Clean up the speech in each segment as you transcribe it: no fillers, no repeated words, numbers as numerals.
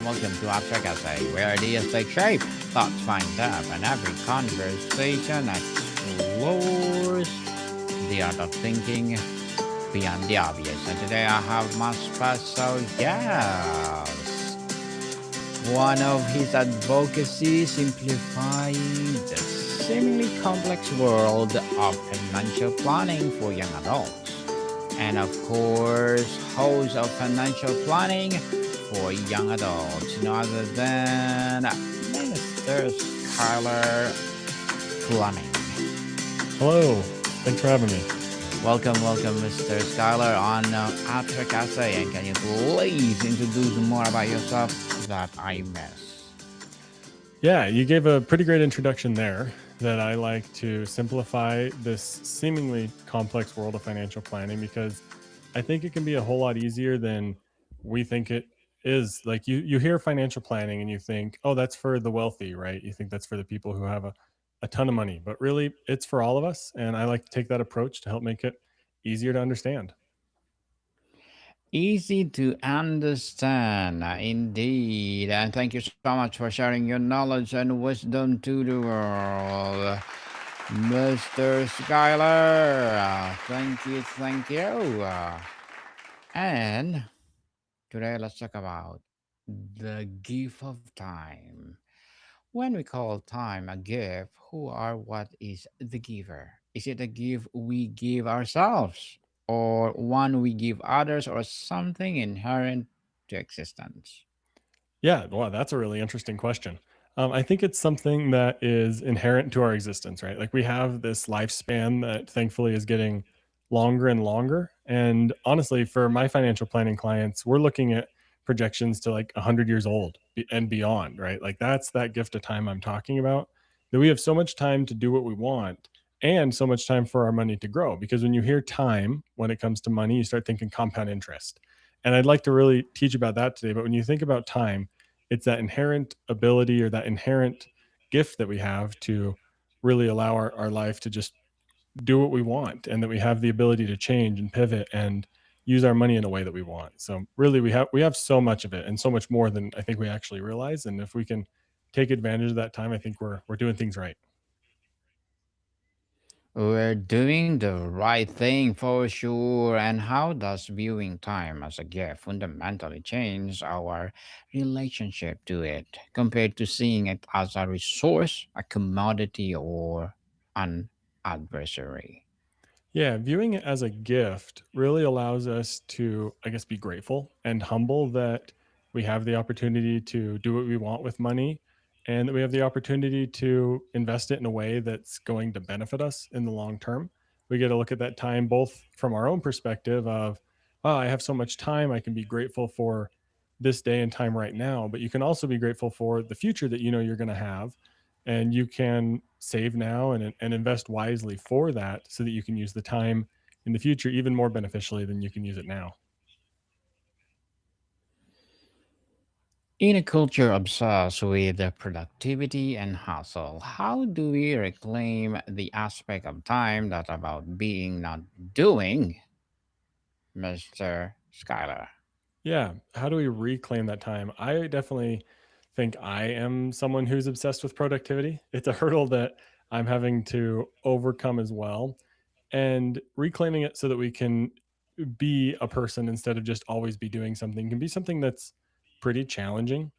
welcome to Abstract Essay, where ideas take shape, thoughts find depth, and every conversation explores the art of thinking beyond the obvious. And today I have my special guest. One of his advocacy simplifying the seemingly complex world of financial planning for young adults. And of course, host of financial planning for young adults, no other than Minister Skyler Fleming. Hello. Thanks for having me. Welcome, Mr. Skyler on Abstract Essay. And can you please introduce more about yourself that I miss? Yeah, you gave a pretty great introduction there that I like to simplify this seemingly complex world of financial planning because I think it can be a whole lot easier than we think it is. Like you hear financial planning and you think, oh, that's for the wealthy, right? You think that's for the people who have a ton of money, but really it's for all of us. And I like to take that approach to help make it easier to understand. Easy to understand, indeed. And thank you so much for sharing your knowledge and wisdom to the world, Mr. Skyler. Thank you. And today let's talk about the gift of time. When we call time a gift, who or what is the giver? Is it a gift we give ourselves, or one we give others, or something inherent to existence? Yeah, wow, that's a really interesting question. I think it's something that is inherent to our existence, right? Like we have this lifespan that thankfully is getting longer and longer. And honestly, for my financial planning clients, we're looking at projections to like 100 years old and beyond, right? Like that's that gift of time I'm talking about, that we have so much time to do what we want and so much time for our money to grow. Because when you hear time, when it comes to money, you start thinking compound interest. And I'd like to really teach about that today. But when you think about time, it's that inherent ability or that inherent gift that we have to really allow our life to just do what we want, and that we have the ability to change and pivot and use our money in a way that we want. So really we have so much of it and so much more than I think we actually realize. And if we can take advantage of that time, I think we're doing things right. We're doing the right thing for sure. And how does viewing time as a gift fundamentally change our relationship to it compared to seeing it as a resource, a commodity, or an adversary? Yeah, viewing it as a gift really allows us to, I guess, be grateful and humble that we have the opportunity to do what we want with money, and that we have the opportunity to invest it in a way that's going to benefit us in the long term. We get to look at that time both from our own perspective of, oh, I have so much time, I can be grateful for this day and time right now, but you can also be grateful for the future that you know you're going to have, and you can save now and invest wisely for that so that you can use the time in the future even more beneficially than you can use it now. In a culture obsessed with the productivity and hustle, how do we reclaim the aspect of time that about being not doing, Mr. Skylar? Yeah, how do we reclaim that time? I definitely think I am someone who's obsessed with productivity. It's a hurdle that I'm having to overcome as well, and reclaiming it so that we can be a person instead of just always be doing something can be something that's pretty challenging.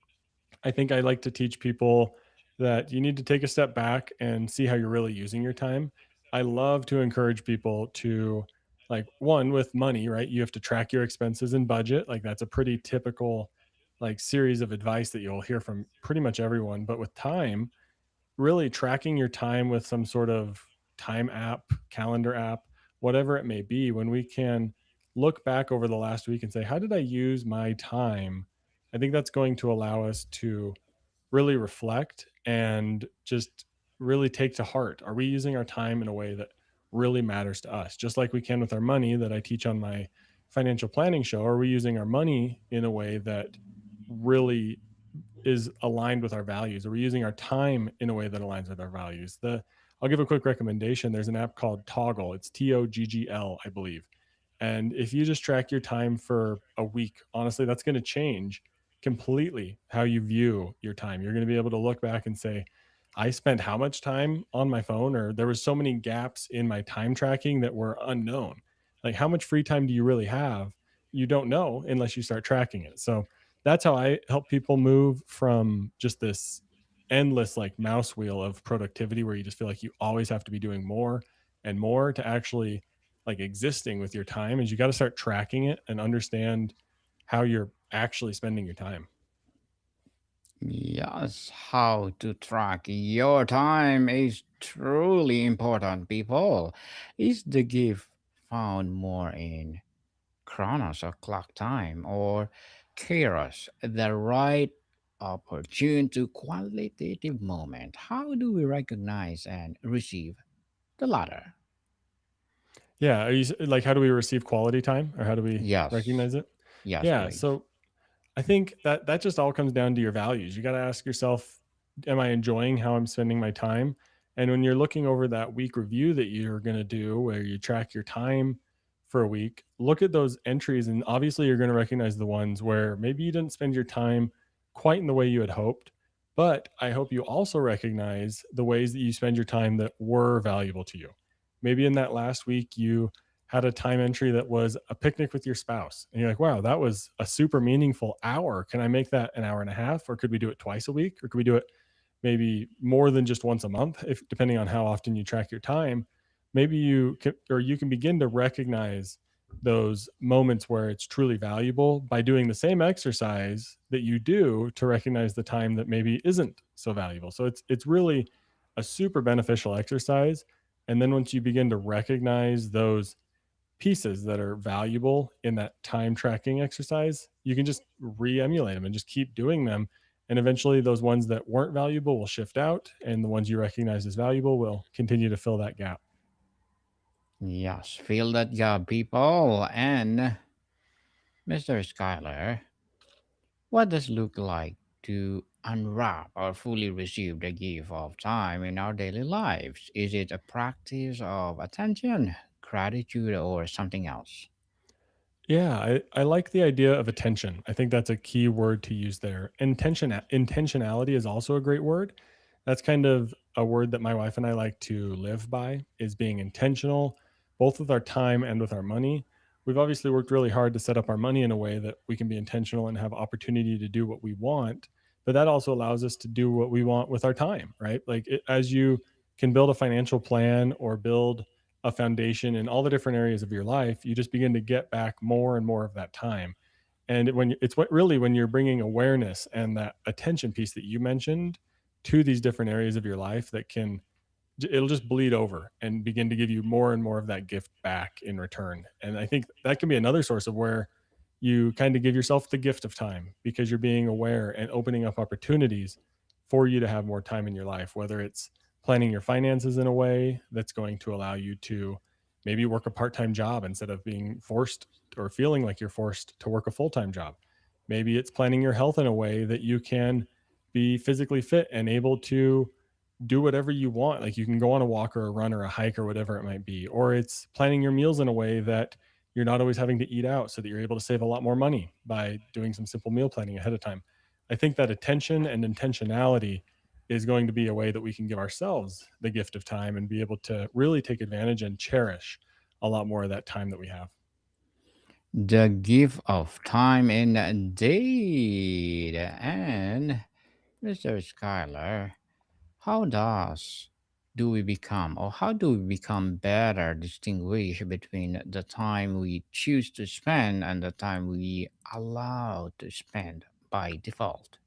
I think I like to teach people that you need to take a step back and see how you're really using your time. I love to encourage people to, like, one, with money, right? You have to track your expenses and budget. Like that's a pretty typical like series of advice that you'll hear from pretty much everyone. But with time, really tracking your time with some sort of time app, calendar app, whatever it may be, when we can look back over the last week and say, how did I use my time? I think that's going to allow us to really reflect and just really take to heart. Are we using our time in a way that really matters to us? Just like we can with our money that I teach on my financial planning show, are we using our money in a way that really is aligned with our values? Are we using our time in a way that aligns with our values? I'll give a quick recommendation. There's an app called Toggle. It's Toggl, I believe. And if you just track your time for a week, honestly, that's going to change completely how you view your time. You're going to be able to look back and say, I spent how much time on my phone, or there was so many gaps in my time tracking that were unknown. Like, how much free time do you really have? You don't know unless you start tracking it. So that's how I help people move from just this endless like mouse wheel of productivity where you just feel like you always have to be doing more and more to actually like existing with your time. Is you got to start tracking it and understand how you're actually spending your time. Yes, how to track your time is truly important, people. Is the gift found more in chronos or clock time or kairos, the right opportune to qualitative moment? How do we recognize and receive the latter? Yeah, are you like, how do we receive quality time, or how do we Yes, recognize it? yes, Yeah, please. so I think that that just all comes down to your values. You got to ask yourself, am I enjoying how I'm spending my time? And when you're looking over that week review that you're going to do, where you track your time for a week, look at those entries. And obviously, you're going to recognize the ones where maybe you didn't spend your time quite in the way you had hoped. But I hope you also recognize the ways that you spend your time that were valuable to you. Maybe in that last week, you had a time entry that was a picnic with your spouse. And you're like, wow, that was a super meaningful hour. Can I make that an hour and a half? Or could we do it twice a week? Or could we do it maybe more than just once a month, if depending on how often you track your time? Maybe you can, or you can begin to recognize those moments where it's truly valuable by doing the same exercise that you do to recognize the time that maybe isn't so valuable. So it's really a super beneficial exercise. And then once you begin to recognize those pieces that are valuable in that time tracking exercise, you can just re-emulate them and just keep doing them. And eventually those ones that weren't valuable will shift out, and the ones you recognize as valuable will continue to fill that gap. Yes, feel that gap, people. And Mr. Skyler, what does look like to unwrap or fully receive the gift of time in our daily lives? Is it a practice of attention, gratitude, or something else? Yeah, I like the idea of attention. I think that's a key word to use there. Intentionality is also a great word. That's kind of a word that my wife and I like to live by, is being intentional, both with our time and with our money. We've obviously worked really hard to set up our money in a way that we can be intentional and have opportunity to do what we want, but that also allows us to do what we want with our time, right? Like as you can build a financial plan or build a foundation in all the different areas of your life, you just begin to get back more and more of that time. And when it's what really when you're bringing awareness and that attention piece that you mentioned to these different areas of your life that can it'll just bleed over and begin to give you more and more of that gift back in return. And I think that can be another source of where you kind of give yourself the gift of time, because you're being aware and opening up opportunities for you to have more time in your life, whether it's planning your finances in a way that's going to allow you to maybe work a part-time job instead of being forced or feeling like you're forced to work a full-time job. Maybe it's planning your health in a way that you can be physically fit and able to do whatever you want. Like you can go on a walk or a run or a hike or whatever it might be. Or it's planning your meals in a way that you're not always having to eat out, so that you're able to save a lot more money by doing some simple meal planning ahead of time. I think that attention and intentionality is going to be a way that we can give ourselves the gift of time and be able to really take advantage and cherish a lot more of that time that we have. The gift of time indeed. And Mr. Skyler, how does do we become or how do we become better distinguish between the time we choose to spend and the time we allow to spend by default?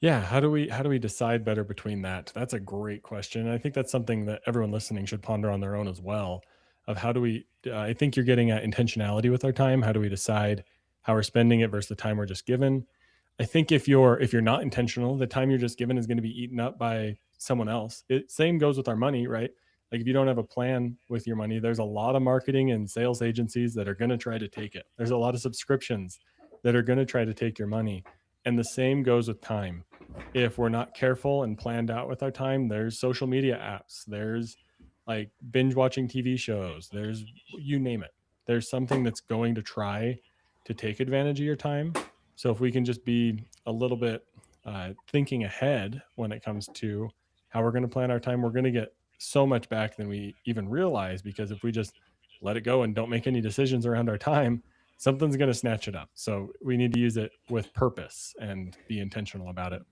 Yeah, how do we decide better between that? That's a great question. And I think that's something that everyone listening should ponder on their own as well. Of how do we? I think you're getting at intentionality with our time. How do we decide how we're spending it versus the time we're just given? I think if you're not intentional, the time you're just given is going to be eaten up by someone else. It same goes with our money, right? Like if you don't have a plan with your money, there's a lot of marketing and sales agencies that are going to try to take it. There's a lot of subscriptions that are going to try to take your money. And the same goes with time. If we're not careful and planned out with our time, there's social media apps, there's like binge watching TV shows, there's you name it. There's something that's going to try to take advantage of your time. So if we can just be a little bit thinking ahead when it comes to how we're going to plan our time, we're going to get so much back than we even realize. Because if we just let it go and don't make any decisions around our time, something's going to snatch it up. So we need to use it with purpose and be intentional about it.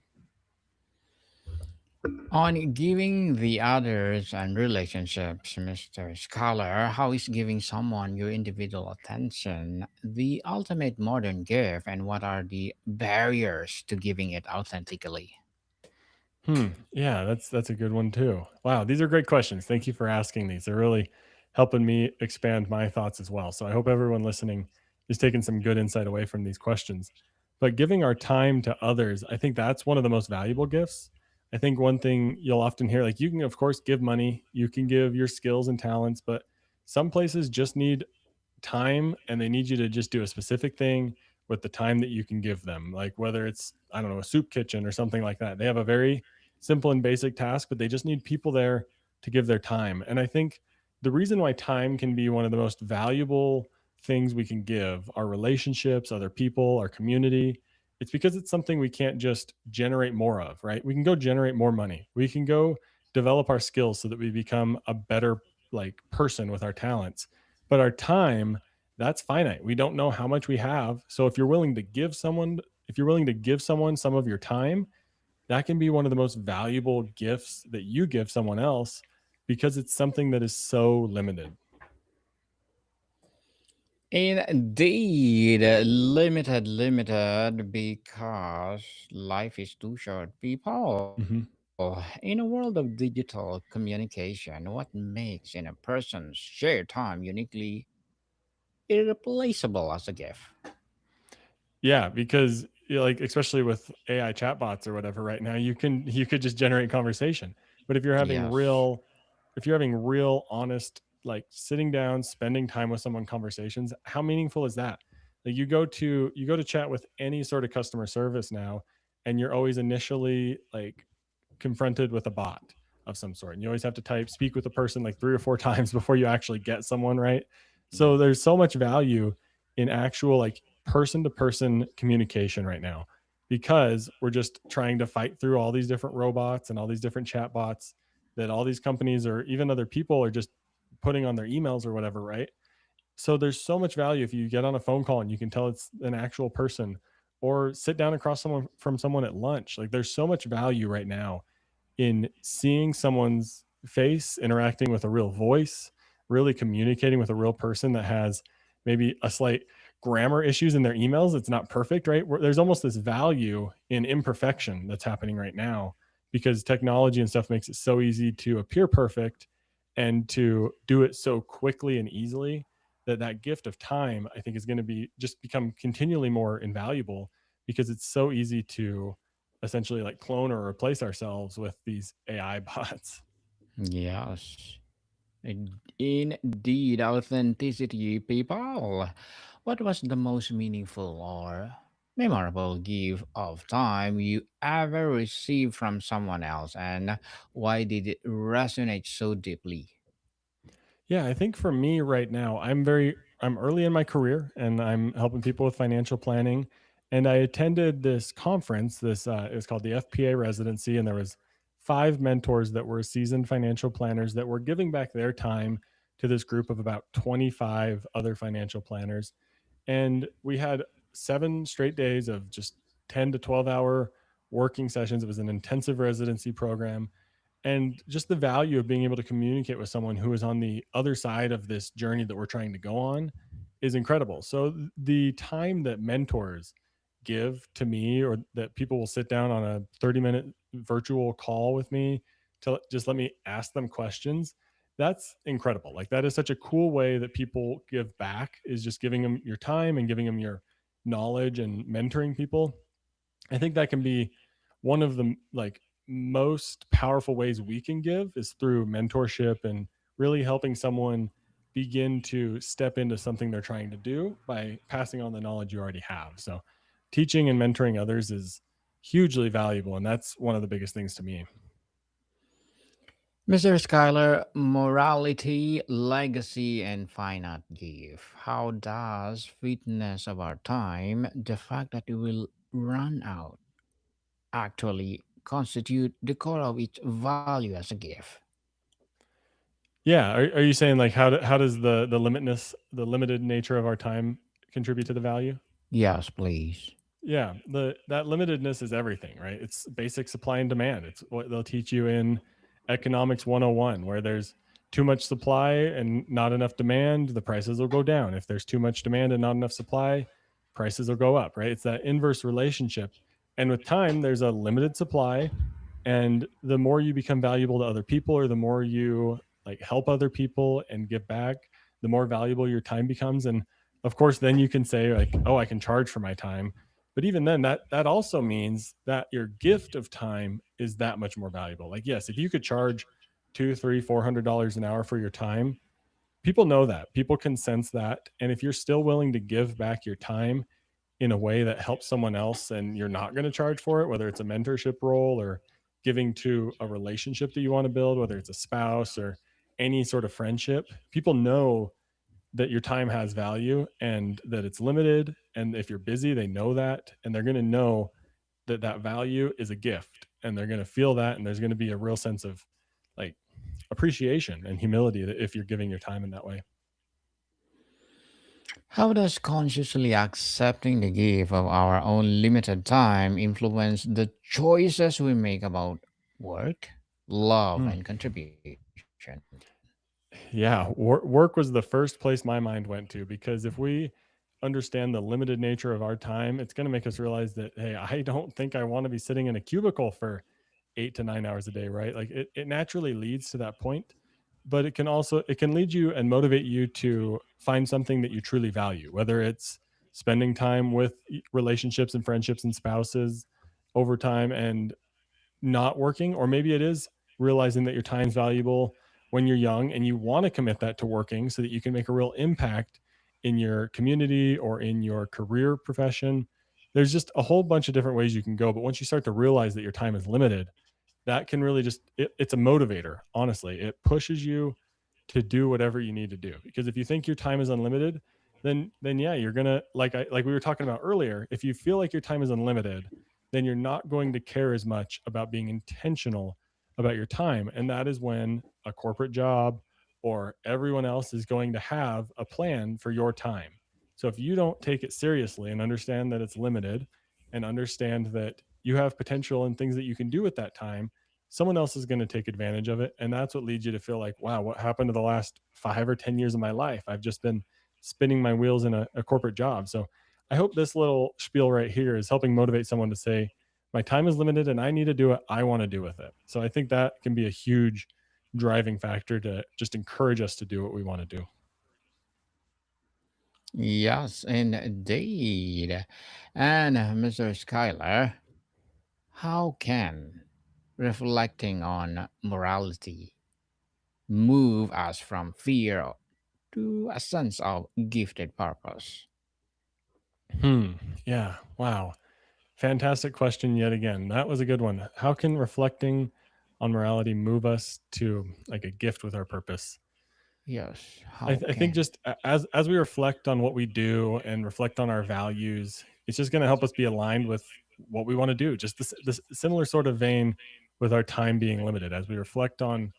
On giving the others and relationships, Mr. Scholar, how is giving someone your individual attention the ultimate modern gift, and what are the barriers to giving it authentically? Yeah, that's a good one too. Wow, these are great questions. Thank you for asking these. They're really helping me expand my thoughts as well. So I hope everyone listening is taking some good insight away from these questions. But giving our time to others, I think that's one of the most valuable gifts. I think one thing you'll often hear, like, you can of course give money, you can give your skills and talents, but some places just need time, and they need you to just do a specific thing with the time that you can give them. Like whether it's, I don't know, a soup kitchen or something like that. They have a very simple and basic task, but they just need people there to give their time. And I think the reason why time can be one of the most valuable things we can give our relationships, other people, our community, it's because it's something we can't just generate more of, right? We can go generate more money. We can go develop our skills so that we become a better like person with our talents, but our time, that's finite. We don't know how much we have. So if you're willing to give someone some of your time, that can be one of the most valuable gifts that you give someone else, because it's something that is so limited. Indeed, limited because life is too short. People, Mhm. in a world of digital communication, what makes in a person's shared time uniquely irreplaceable as a gift? Yeah, because like especially with AI chatbots or whatever right now, you could just generate conversation. But Yes. if you're having real honest, like sitting down, spending time with someone, conversations, how meaningful is that? Like you go to chat with any sort of customer service now, and you're always initially like confronted with a bot of some sort. And you always have to speak with a person like three or four times before you actually get someone, right? So Yeah. there's so much value in actual like person to person communication right now, because we're just trying to fight through all these different robots and all these different chat bots that all these companies or even other people are just putting on their emails or whatever, right? So there's so much value if you get on a phone call and you can tell it's an actual person, or sit down across someone from someone at lunch. Like there's so much value right now in seeing someone's face, interacting with a real voice, really communicating with a real person that has maybe a slight grammar issues in their emails. It's not perfect, right? There's almost this value in imperfection that's happening right now, because technology and stuff makes it so easy to appear perfect and to do it so quickly and easily, that that gift of time, I think, is going to be just become continually more invaluable, because it's so easy to essentially like clone or replace ourselves with these AI bots. Yes. Indeed, authenticity, people. What was the most meaningful or memorable gift of time you ever received from someone else, and why did it resonate so deeply? Yeah, I think for me right now, I'm early in my career and I'm helping people with financial planning. And I attended this conference. It was called the FPA residency, and there was five mentors that were seasoned financial planners that were giving back their time to this group of about 25 other financial planners. And we had 7 straight days of just 10 to 12 hour working sessions. It was an intensive residency program, and just the value of being able to communicate with someone who is on the other side of this journey that we're trying to go on is incredible. So the time that mentors give to me, or that people will sit down on a 30-minute virtual call with me to just let me ask them questions, that's incredible. Like that is such a cool way that people give back, is just giving them your time and giving them your knowledge and mentoring people. I think that can be one of the like most powerful ways we can give, is through mentorship and really helping someone begin to step into something they're trying to do by passing on the knowledge you already have. So teaching and mentoring others is hugely valuable, and that's one of the biggest things to me. Mr. Skyler, morality, legacy, and finite give. How does fitness of our time, the fact that it will run out, actually constitute the core of its value as a gift? Yeah, are you saying like how does the limited nature of our time contribute to the value? Yes, please. Yeah, the that limitedness is everything, right? It's basic supply and demand. It's what they'll teach you in economics 101, where there's too much supply and not enough demand, the prices will go down. If there's too much demand and not enough supply, prices will go up, right? It's that inverse relationship. And with time, there's a limited supply, and the more you become valuable to other people, or the more you like help other people and give back, the more valuable your time becomes. And of course, then you can say like, oh, I can charge for my time. But even then, that also means that your gift of time is that much more valuable. Like, yes, if you could charge two, three, $400 an hour for your time, people know that. People can sense that. And if you're still willing to give back your time in a way that helps someone else, and you're not going to charge for it, whether it's a mentorship role or giving to a relationship that you want to build, whether it's a spouse or any sort of friendship, people know that your time has value and that it's limited. And if you're busy, they know that, and they're going to know that that value is a gift, and they're going to feel that. And there's going to be a real sense of like appreciation and humility that if you're giving your time in that way. How does consciously accepting the gift of our own limited time influence the choices we make about work, love, Hmm. and contribution? Yeah, work was the first place my mind went to, because if we understand the limited nature of our time, it's going to make us realize that, hey, I don't think I want to be sitting in a cubicle for 8 to 9 hours a day, right? Like it naturally leads to that point, but it can lead you and motivate you to find something that you truly value, whether it's spending time with relationships and friendships and spouses over time and not working, or maybe it is realizing that your time's valuable when you're young and you want to commit that to working so that you can make a real impact in your community or in your career profession. There's just a whole bunch of different ways you can go, but once you start to realize that your time is limited, that can really it's a motivator. Honestly, it pushes you to do whatever you need to do, because if you think your time is unlimited, then yeah, you're gonna like we were talking about earlier, if you feel like your time is unlimited, then you're not going to care as much about being intentional about your time. And that is when a corporate job or everyone else is going to have a plan for your time. So if you don't take it seriously and understand that it's limited, and understand that you have potential and things that you can do with that time, someone else is going to take advantage of it. And that's what leads you to feel like, wow, what happened to the last 5 or 10 years of my life? I've just been spinning my wheels in a corporate job. So I hope this little spiel right here is helping motivate someone to say, my time is limited and I need to do what I want to do with it. So I think that can be a huge driving factor to just encourage us to do what we want to do. Yes, indeed. And Mr. Skyler, how can reflecting on morality move us from fear to a sense of gifted purpose? Hmm. Yeah. Wow. Fantastic question yet again. That was a good one. How can reflecting on morality move us to like a gift with our purpose? Yes, I, how I think can? just as we reflect on what we do and reflect on our values, it's just going to help us be aligned with what we want to do. Just this similar sort of vein with our time being limited. As we reflect on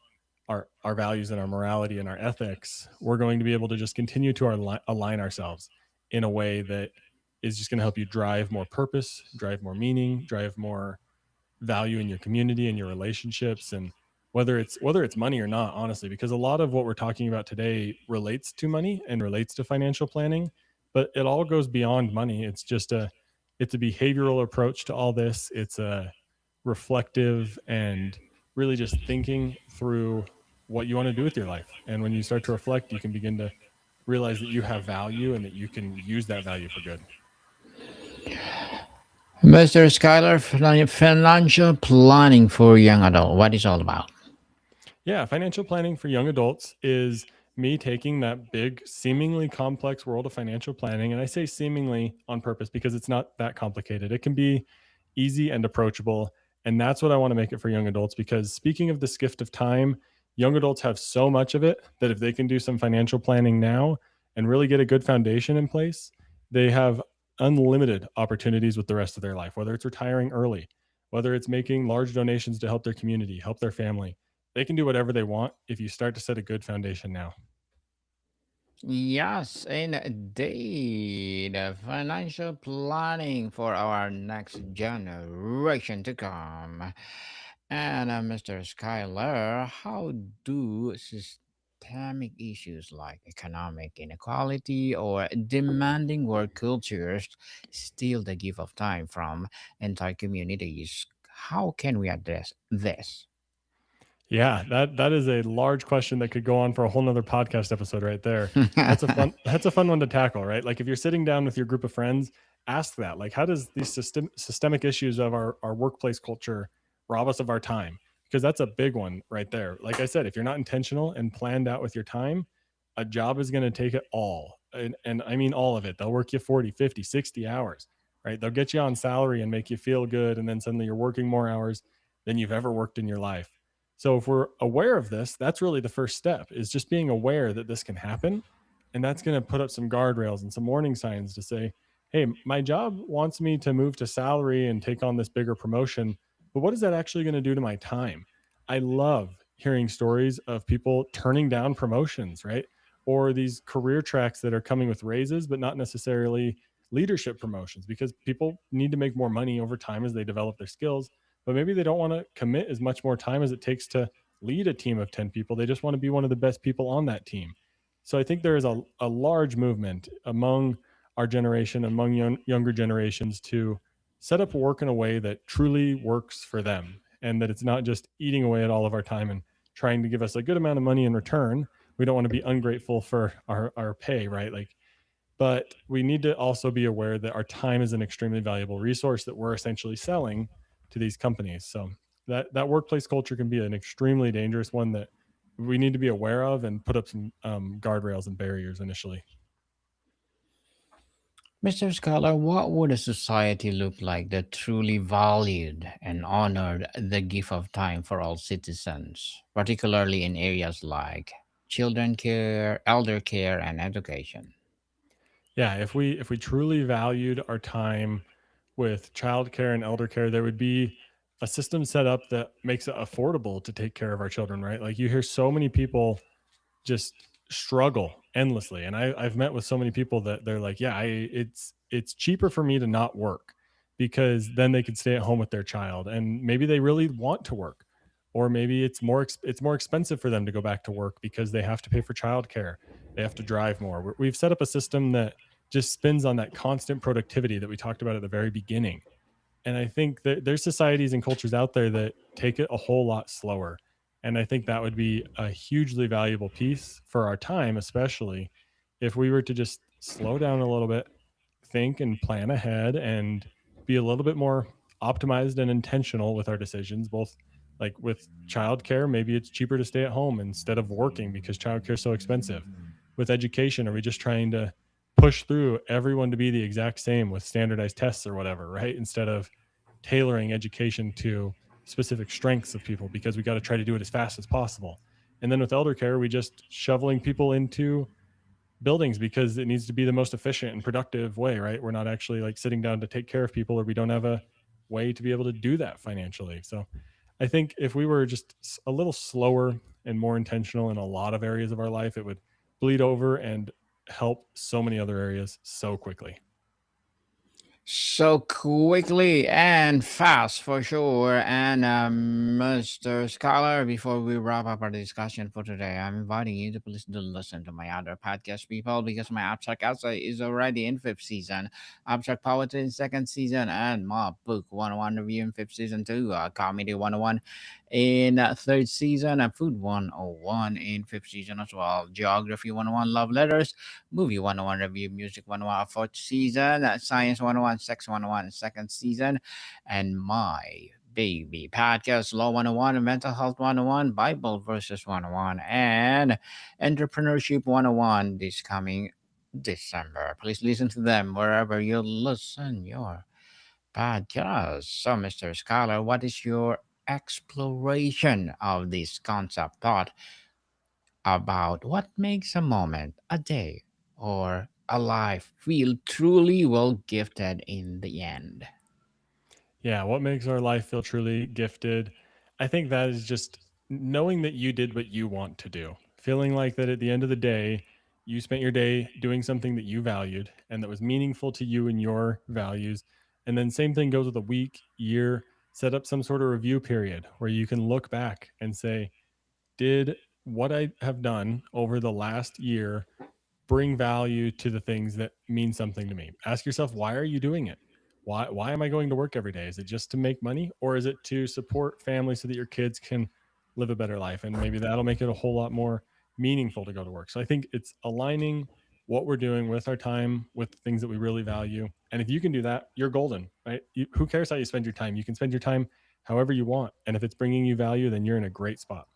our values and our morality and our ethics, we're going to be able to just continue to align ourselves in a way that is just going to help you drive more purpose, drive more meaning, drive more value in your community and your relationships. And whether it's money or not, honestly, because a lot of what we're talking about today relates to money and relates to financial planning, but it all goes beyond money. It's a behavioral approach to all this. It's a reflective and really just thinking through what you want to do with your life. And when you start to reflect, you can begin to realize that you have value and that you can use that value for good. Mr. Skyler, financial planning for young adult. What is all about? Yeah, financial planning for young adults is me taking that big, seemingly complex world of financial planning. And I say seemingly on purpose because it's not that complicated. It can be easy and approachable. And that's what I want to make it for young adults, because speaking of this gift of time, young adults have so much of it that if they can do some financial planning now and really get a good foundation in place, they have unlimited opportunities with the rest of their life, whether it's retiring early, whether it's making large donations to help their community, help their family. They can do whatever they want if you start to set a good foundation now. Yes, indeed. Financial planning for our next generation to come. And Mr. Skyler, how do systemic issues like economic inequality or demanding work cultures steal the gift of time from entire communities? How can we address this? Yeah, that is a large question that could go on for a whole nother podcast episode right there. That's a fun one to tackle, right? Like if you're sitting down with your group of friends, ask that. Like, how does these systemic issues of our workplace culture rob us of our time? Because that's a big one right there. Like I said, if you're not intentional and planned out with your time, a job is going to take it all. And I mean all of it. They'll work you 40, 50, 60 hours, right? They'll get you on salary and make you feel good. And then suddenly you're working more hours than you've ever worked in your life. So if we're aware of this, that's really the first step is just being aware that this can happen. And that's going to put up some guardrails and some warning signs to say, hey, my job wants me to move to salary and take on this bigger promotion. But what is that actually going to do to my time? I love hearing stories of people turning down promotions, right? Or these career tracks that are coming with raises, but not necessarily leadership promotions because people need to make more money over time as they develop their skills, but maybe they don't want to commit as much more time as it takes to lead a team of 10 people. They just want to be one of the best people on that team. So I think there is a large movement among our generation, among younger generations to set up work in a way that truly works for them and that it's not just eating away at all of our time and trying to give us a good amount of money in return. We don't want to be ungrateful for our pay, right? Like, but we need to also be aware that our time is an extremely valuable resource that we're essentially selling to these companies. So that workplace culture can be an extremely dangerous one that we need to be aware of and put up some guardrails and barriers initially. Mr. Scholar, what would a society look like that truly valued and honored the gift of time for all citizens, particularly in areas like children care, elder care, and education? Yeah, if we truly valued our time with childcare and elder care, there would be a system set up that makes it affordable to take care of our children, right? Like you hear so many people just struggle endlessly. And I've met with so many people that they're like, yeah, it's cheaper for me to not work because then they could stay at home with their child, and maybe they really want to work, or maybe it's more expensive for them to go back to work because they have to pay for childcare, they have to drive more. We've set up a system that just spins on that constant productivity that we talked about at the very beginning, and I think that there's societies and cultures out there that take it a whole lot slower. And I think that would be a hugely valuable piece for our time, especially if we were to just slow down a little bit, think and plan ahead, and be a little bit more optimized and intentional with our decisions, both like with childcare, maybe it's cheaper to stay at home instead of working because childcare is so expensive. With education, are we just trying to push through everyone to be the exact same with standardized tests or whatever, right? Instead of tailoring education to specific strengths of people because we got to try to do it as fast as possible. And then with elder care, we just shoveling people into buildings because it needs to be the most efficient and productive way, right? We're not actually like sitting down to take care of people, or we don't have a way to be able to do that financially. So I think if we were just a little slower and more intentional in a lot of areas of our life, it would bleed over and help so many other areas so quickly. So quickly and fast for sure. And Mr. Scholar, before we wrap up our discussion for today, I'm inviting you to please do listen to my other podcast, people, because my Abstract Essay is already in fifth season, Abstract Poetry in second season, and my book 101 review in fifth season too, Comedy 101 in third season, and Food 101 in fifth season as well, Geography 101, Love Letters, Movie 101 review, Music 101 fourth season, Science 101, Sex 101 second season, and my baby podcast Law 101, Mental Health 101, Bible Verses 101, and Entrepreneurship 101 this coming December. Please listen to them wherever you listen your podcast. So, Mr. Scholar, what is your exploration of this concept thought about what makes a moment, a day, or a life feel truly well gifted in the end. Yeah, what makes our life feel truly gifted? I think that is just knowing that you did what you want to do. Feeling like that at the end of the day, you spent your day doing something that you valued and that was meaningful to you and your values. And then same thing goes with a week, year, set up some sort of review period where you can look back and say, did what I have done over the last year bring value to the things that mean something to me? Ask yourself, why are you doing it? Why am I going to work every day? Is it just to make money, or is it to support family so that your kids can live a better life? And maybe that'll make it a whole lot more meaningful to go to work. So I think it's aligning what we're doing with our time with things that we really value. And if you can do that, you're golden, right? Who cares how you spend your time? You can spend your time however you want. And if it's bringing you value, then you're in a great spot.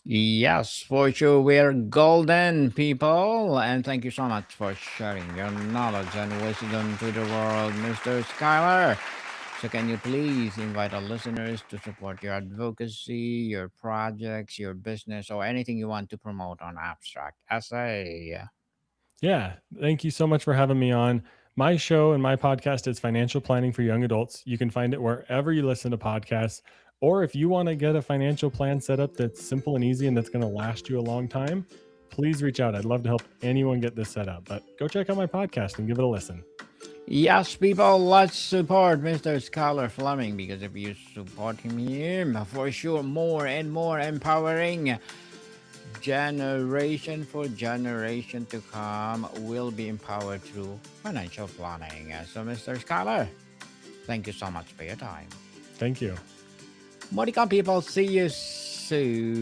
Yes, for sure, we're golden people. And thank you so much for sharing your knowledge and wisdom to the world, Mr. Skyler. So, can you please invite our listeners to support your advocacy, your projects, your business, or anything you want to promote on Abstract Essay? Yeah, thank you so much for having me on. My show and my podcast is Financial Planning for Young Adults. You can find it wherever you listen to podcasts. Or if you want to get a financial plan set up that's simple and easy and that's going to last you a long time, please reach out. I'd love to help anyone get this set up. But go check out my podcast and give it a listen. Yes, people, let's support Mr. Skyler Fleming because if you support him, for sure, more and more empowering generation for generation to come will be empowered through financial planning. So, Mr. Skyler, thank you so much for your time. Thank you. Monica people, see you soon.